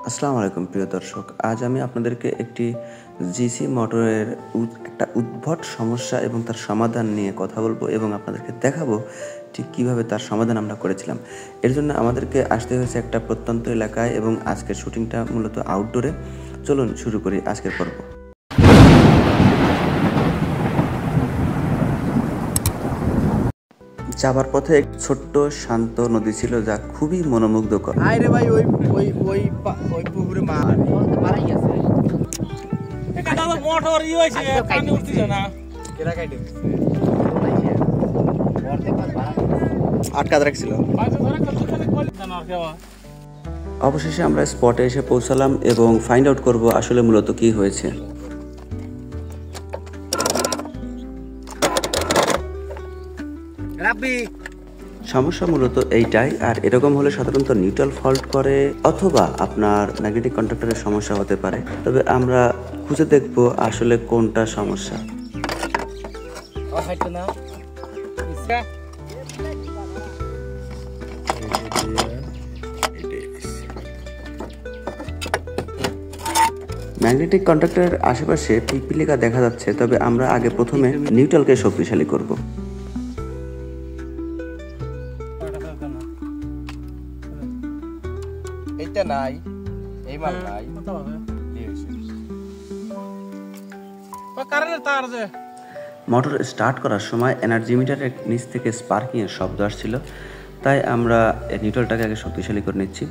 আসসালামু আলাইকুম প্রিয় দর্শক। আজ আমি আপনাদেরকে একটি জিসি মোটরের একটা উদ্ভট সমস্যা এবং তার সমাধান নিয়ে কথা বলবো এবং আপনাদেরকে দেখাবো ঠিক কীভাবে তার সমাধান আমরা করেছিলাম। এর জন্য আমাদেরকে আসতে হয়েছে একটা প্রত্যন্ত এলাকায় এবং আজকের শুটিংটা মূলত আউটডোরে। চলুন শুরু করি আজকের পর্ব। যাবার পথে এক ছোট্ট শান্ত নদী ছিল যা খুবই মনোমুগ্ধকর। আরে ভাই ওই ওই ওই ওই পুকুরে মাছ মারাই গেছে। এটা তো মোটর ই হইছে পানি উঠছে না। কেরা কাটে আটকা রাখছিল। অবশেষে আমরা স্পটে এসে পৌঁছালাম এবং ফাইন্ড আউট করব আসলে মূলত কি হয়েছে। সমস্যা মূলত এইটাই, আর এরকম হলে সাধারণত নিউট্রাল ফল্ট করে অথবা আপনার ম্যাগনেটিক কন্ডাক্টরের সমস্যা হতে পারে। তবে আমরা খুঁজে দেখব আসলে কোনটা সমস্যা। ম্যাগনেটিক কন্ডাক্টরের আশেপাশে পিপিলিকা দেখা যাচ্ছে, তবে আমরা আগে প্রথমে নিউট্রালকে শক্তিশালী করব। এইটা নাই, এই মাল নাই। মোটর স্টার্ট করার সময় এনার্জি মিটারের নিচ থেকে স্পার্কিং এর শব্দ আসছিল, তাই আমরা নিউট্রালটাকে আগে শক্তিশালী করে নিচ্ছি।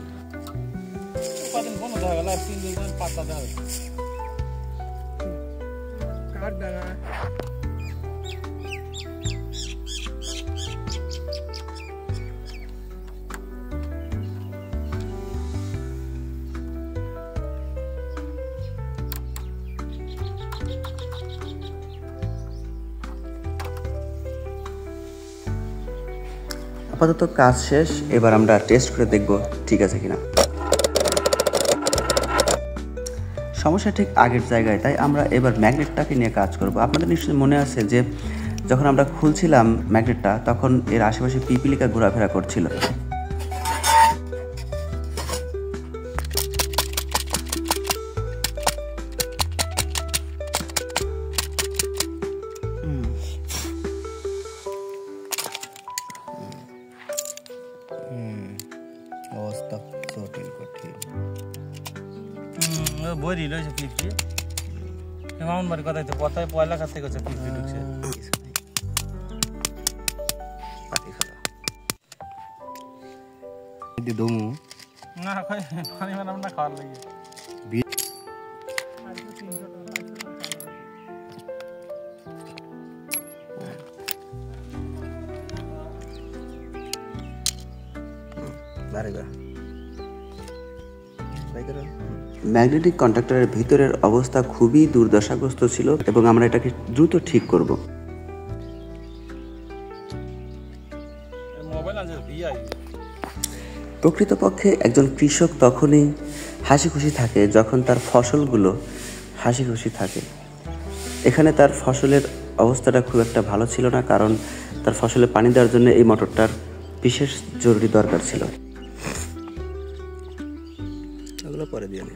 আপাতত কাজ শেষ, এবার আমরা টেস্ট করে দেখব ঠিক আছে কিনা। সমস্যা ঠিক আগের জায়গায়, তাই আমরা এবার ম্যাগনেটটাকে নিয়ে কাজ করব। আপনাদের নিশ্চয়ই মনে আছে যে যখন আমরা খুলছিলাম ম্যাগনেটটা তখন এর আশেপাশে পিপিলিকা ঘোরাফেরা করছিল। অবস্থা জটিল কঠিন। বই রয়েছে পিপি এমন বাড়ি কথা তো কথায় পয়লা কাছ থেকে পিপি ঢুকছে। দমু না পানি মানাম না খাওয়ার লাগে। ম্যাগনেটিক কন্ডাক্টরের ভিতরের অবস্থা খুবই দুর্দশাগ্রস্ত ছিল এবং আমরা এটাকে দ্রুত ঠিক করব। প্রকৃতপক্ষে একজন কৃষক তখনই হাসি খুশি থাকে যখন তার ফসলগুলো হাসি খুশি থাকে। এখানে তার ফসলের অবস্থাটা খুব একটা ভালো ছিল না, কারণ তার ফসলে পানি দেওয়ার জন্য এই মোটরটার বিশেষ জরুরি দরকার ছিল। এগুলো পরে দিয়ে নে।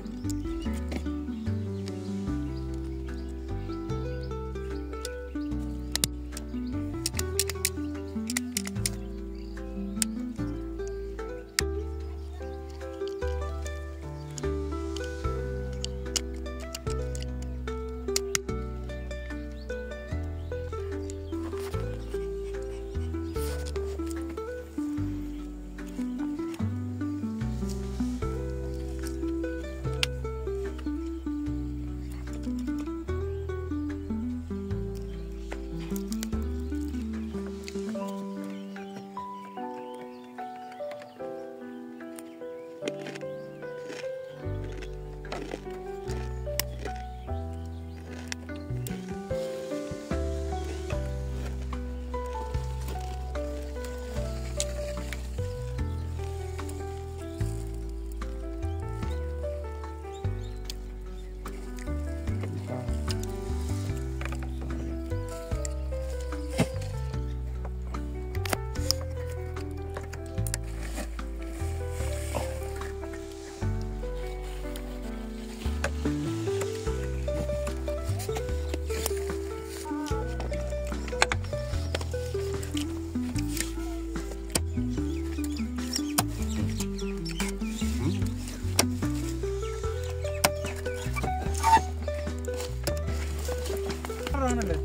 হানালে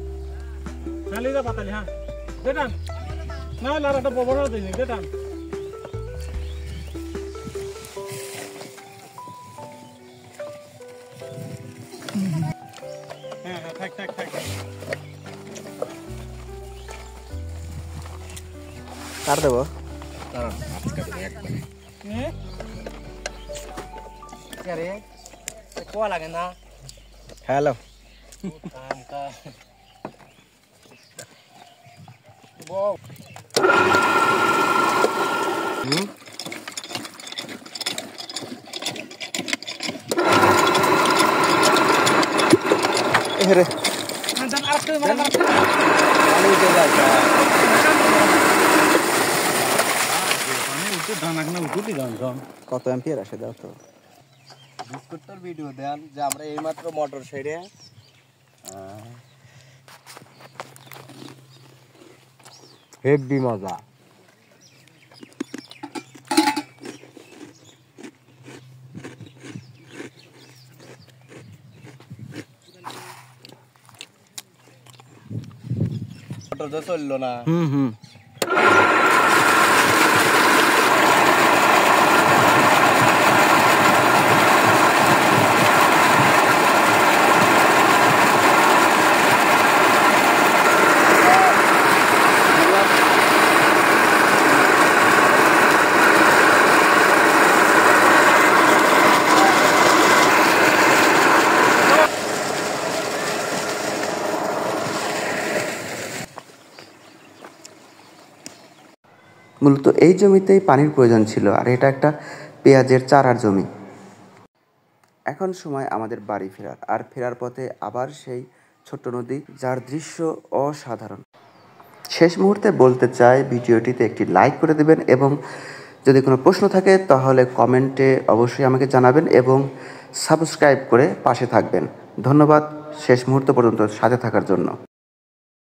নালি দা পাতালি হ্যাঁ দেটান না লার একটা বড় দিন দেটান হ্যাঁ হ্যাঁ থাক থাক থাক কাট দেবো কোয়া লাগে না হ্যালো রে কত অ্যাম্পিয়ার আসে দাও তো বিস্কুটটার ভিডিও দেন যে আমরা এইমাত্র মোটর সেরে হেভি মজা মোটর তো চললো না মূলত এই জমিতেই পানির প্রয়োজন ছিল আর এটা একটা পেঁয়াজের চারার জমি। এখন সময় আমাদের বাড়ি ফেরার, আর ফেরার পথে আবার সেই ছোট্ট নদী যার দৃশ্য অসাধারণ। শেষ মুহূর্তে বলতে চাই ভিডিওটিতে একটি লাইক করে দেবেন এবং যদি কোনো প্রশ্ন থাকে তাহলে কমেন্টে অবশ্যই আমাকে জানাবেন এবং সাবস্ক্রাইব করে পাশে থাকবেন। ধন্যবাদ শেষ মুহূর্ত পর্যন্ত সাথে থাকার জন্য।